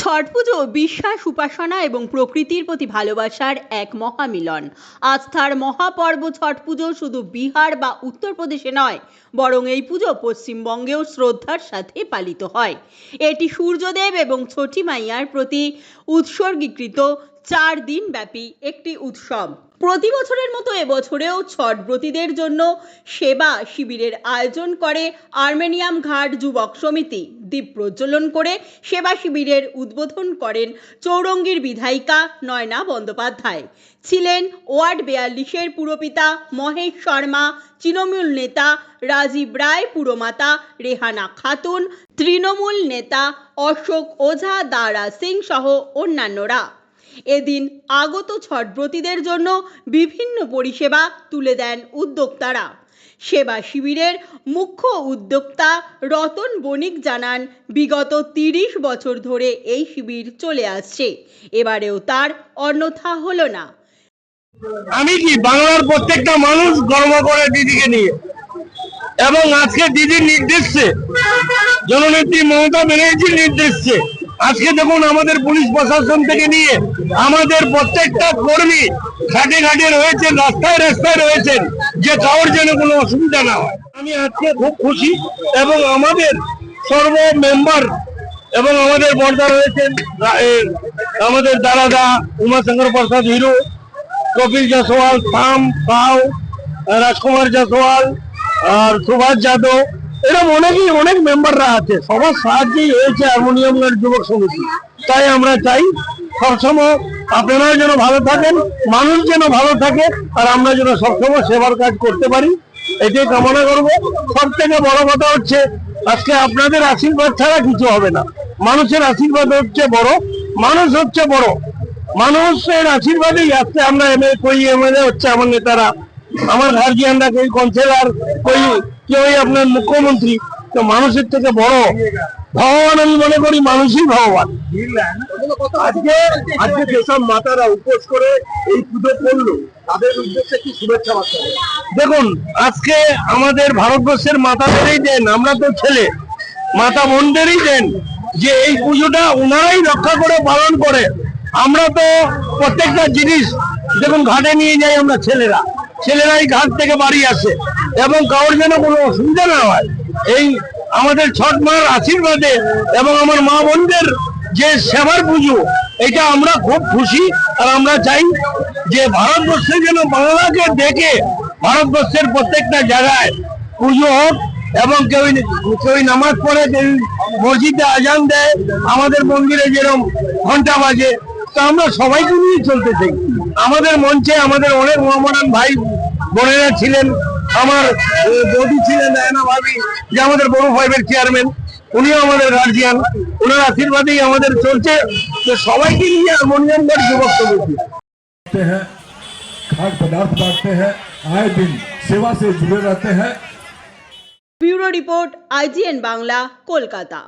ছট পুজো বিশ্বাস, উপাসনা এবং প্রকৃতির প্রতি ভালোবাসার এক মহামিলন। আস্থার মহাপর্ব ছট পুজো শুধু বিহার বা উত্তরপ্রদেশে নয়, বরং এই পুজো পশ্চিমবঙ্গেও শ্রদ্ধার সাথে পালিত হয়। এটি সূর্যদেব এবং ছটি মাইয়ার প্রতি উৎসর্গীকৃত 4 দিন ব্যাপী একটি উৎসব। প্রতি বছরের মতো এবছরেও ছট ব্রতীদের জন্য সেবা শিবিরের আয়োজন করে আর্মেনিয়াম ঘাট যুবক সমিতি। দীপ প্রজ্বলন করে সেবা শিবিরের উদ্বোধন করেন চৌরঙ্গীর বিধায়িকা নয়না বন্দ্যোপাধ্যায়। ছিলেন ওয়ার্ড 42-এর পুরপিতা মহেশ শর্মা, তৃণমূল নেতা রাজীব রায়, পুরমাতা রেহানা খাতুন, তৃণমূল নেতা অশোক ওঝা, দারা সিং সহ অন্যান্যরা। এদিন আগত ছটব্রতীদের জন্য বিভিন্ন পরিষেবা তুলে দেন উদ্যোক্তারা। সেবা শিবিরের মুখ্য উদ্যোক্তা রতন বণিক জানান, বিগত 30 বছর ধরে এই শিবির চলে আসছে, এবারেও তার অন্যথা হলো না। আমি কি বাংলার প্রত্যেকটা মানুষ গর্ব করে দিদিকে নিয়ে, এবং আজকে দিদির নির্দেশে, জননেত্রী মমতা ব্যানার্জির নির্দেশে আজকে দেখুন আমাদের পুলিশ প্রশাসন থেকে নিয়ে আমাদের প্রত্যেকটা কর্মী ঘাটে ঘাটে রয়েছেন, রাস্তায় রাস্তায় রয়েছেন, যে কারোর যেন কোনো অসুবিধা না হয়। আমি আজকে খুব খুশি, এবং আমাদের সর্ব মেম্বার এবং আমাদের বর্দা রয়েছেন, আমাদের দাদা উমাশঙ্কর প্রসাদ হিরো, কপিল जायसवाल, শাম পাও, রাজকুমার जायसवाल আর সুভাষ যাদব, এরকম অনেক মেম্বাররা আছে। সবার সাহায্যেই হয়েছে হারমোনিয়াম ঘাট যুবক সমিতি। তাই আমরা চাই সবসময় আপনারা যেন ভালো থাকেন, মানুষ যেন ভালো থাকে, আর আমরা যেন সবসময় সেবার কাজ করতে পারি, এটাই কামনা করব। সব থেকে বড় কথা হচ্ছে আজকে আপনাদের আশীর্বাদ ছাড়া কিছু হবে না। মানুষের আশীর্বাদ হচ্ছে বড়, মানুষ হচ্ছে বড়, মানুষের আশীর্বাদেই আজকে আমরা এমএলএ হচ্ছে, আমার নেতারা, আমার গার্জিয়ানরা, কেউ কাউন্সিলর, কেউ আপনার মুখ্যমন্ত্রী। তো মানুষের থেকে বড় ভগবান আমি মনে করি মানুষই ভগবান। আজকে যেসব মাতারা উপোস করে এই পুজো করলো, তাদের উদ্দেশ্যে কি শুভেচ্ছা বার্তা? দেখুন, আজকে আমাদের ভারতবর্ষের মাতাদেরই দেন, আমরা তো ছেলে, মাতা বোনদেরই দেন যে এই পুজোটা ওনারাই রক্ষা করে পালন করে। আমরা তো প্রত্যেকটা জিনিস দেখুন ঘাটে নিয়ে যাই, আমরা ছেলেরাই ঘাট থেকে বাড়ি আসে, এবং কারোর যেন কোনো অসুবিধা না হয়, এই আমাদের ছট মার আশীর্বাদে এবং আমার মা বোনদের যে সেবার পুজো, এটা আমরা খুব খুশি। আর আমরা চাই যে ভারতবর্ষে যেন বাংলাকে দেখে ভারতবর্ষের প্রত্যেকটা জায়গায় পুজো হোক, এবং কেউ নামাজ পড়ে, কেউ মসজিদে আজান দেয়, আমাদের মন্দিরে যেরকম ঘন্টা বাজে। তো আমরা সবাইকে নিয়ে চলতে চাই। আমাদের মঞ্চে আমাদের অনেক মহামারান ভাই বোনেরা ছিলেন, আমার বৌদি ছিলেন নায়না ভাবি, যে আমাদের বড় ফাইভের চেয়ারম্যান, উনিও আমাদের গার্জিয়ান, ওনার আশীর্বাদেই আমাদের চলছে। তো সবাইকে নিয়ে হারমোনিয়াম ঘাট যুবক সমিতি खाद्य पदार्थ बांटते हैं, आए दिन सेवा से जुड़े रहते हैं। Bureau report, IGN Bangla, Kolkata.